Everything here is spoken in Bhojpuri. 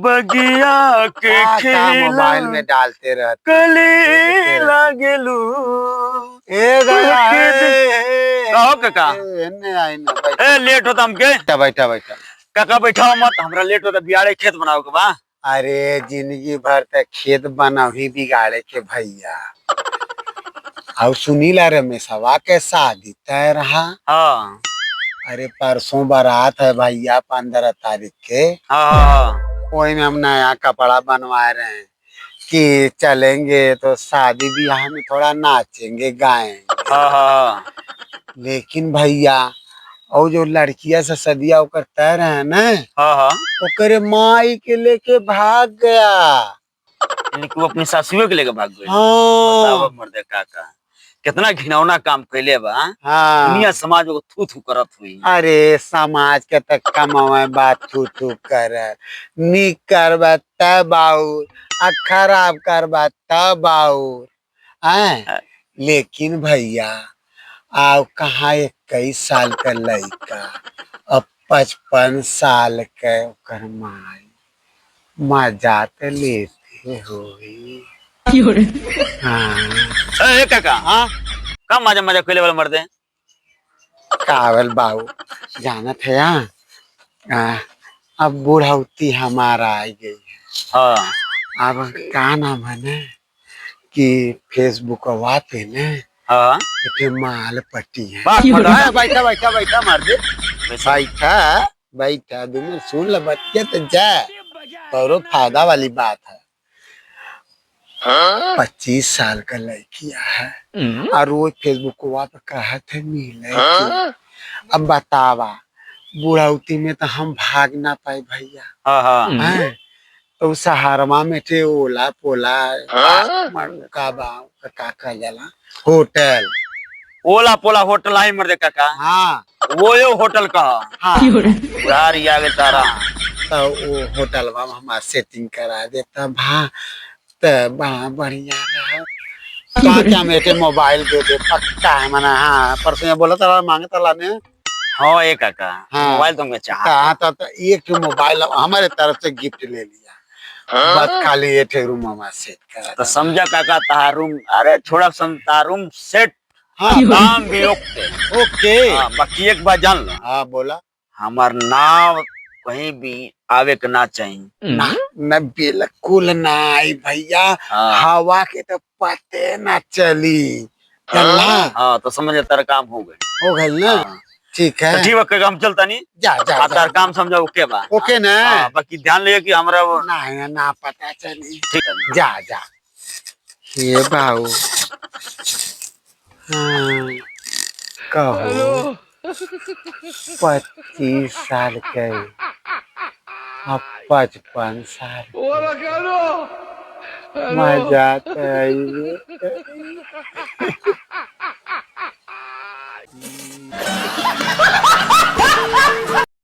बगिया के मोबाइल में डालते रहते कली लागेलू कहो काका ए लेट होता हमके बैठा बैठा काका बैठा मत हमरा लेट होता बियाड़े खेत बनाओ के बा। अरे जिंदगी भर तक खेत बनाही बिगाड़े के भैया। और सुनीला रमेशवा के शादी तय रहा। हाँ अरे परसों बारात है भैया 15 तारीख के। हाँ वही में हम नया कपड़ा बनवा रहे हैं कि चलेंगे तो शादी ब्याह में थोड़ा नाचेंगे गाएंगे। हाँ लेकिन भैया और जो लड़किया से सदिया ओकर तय रहे ना हाँ ओकरे माई के लेके भाग गया। वो अपनी सासुओं के लेके भाग गए। हाँ मर्दे काका कितना घिनौना काम कैले बा। हाँ दुनिया समाज में थू थू करत हुई। अरे समाज के तक कमावे बात थू थू कर निक करबा तब बाउर आ खराब करबा तब बाउर हैं। लेकिन भैया आओ कहाँ 21 साल का लड़का अब 55 साल के ओकर माई मजा तो लेते होई। हाँ ए काका हाँ का मजा मजा कैले वाला मर्दे कावल बाबू जानत है अब बुढ़ौती हमारा आ गई है। हाँ अब का नाम है ना कि फेसबुक पे न हाँ माल पट्टी है। बैठा बैठा बैठा मार दे बैठा बैठा तुम सुन ल बतिया तो जा तोरो फायदा वाली बात है। 25 साल का लड़किया है और रोज फेसबुक पे कहते मिले। अब बतावा बुढ़ौती में तो हम भाग ना पाए भैया। हाँ हाँ तो सहारमा में थे ओला पोला का जाला होटल ओला पोला होटल आई मर्दे काका। हाँ वो यो होटल का हाँ उधार आगे तारा तो वो होटल में हमारा सेटिंग करा देता भा तो बड़ा बढ़िया रहा। क्या मेरे मोबाइल दे दे पक्का है मना। हाँ परसों बोला था मांगे तला ने। हाँ एक काका हाँ, मोबाइल तो मैं चाह तो एक मोबाइल हमारे तरफ से गिफ्ट ले लिया। बस खाली एक रूम हमारा सेट करा तो समझा काका तार रूम अरे थोड़ा तार रूम सेट। हाँ काम भी ओके ओके बाकी एक बात जान लो। हाँ बोला हमार नाव कहीं भी आवे के ना चाहिए ना न बिल्कुल ना आई भैया। हवा के तो पते ना चली हाँ तो समझ तेरा काम हो गए ना। ठीक है तो ठीक है हम चलता नहीं जा जा तार काम समझा ओके बा ओके ना। बाकी ध्यान ले कि हमरा वो ना पता चली। ठीक है जा जा ये बाबू। हाँ कहो 25 साल के अब 55 साल मजा तो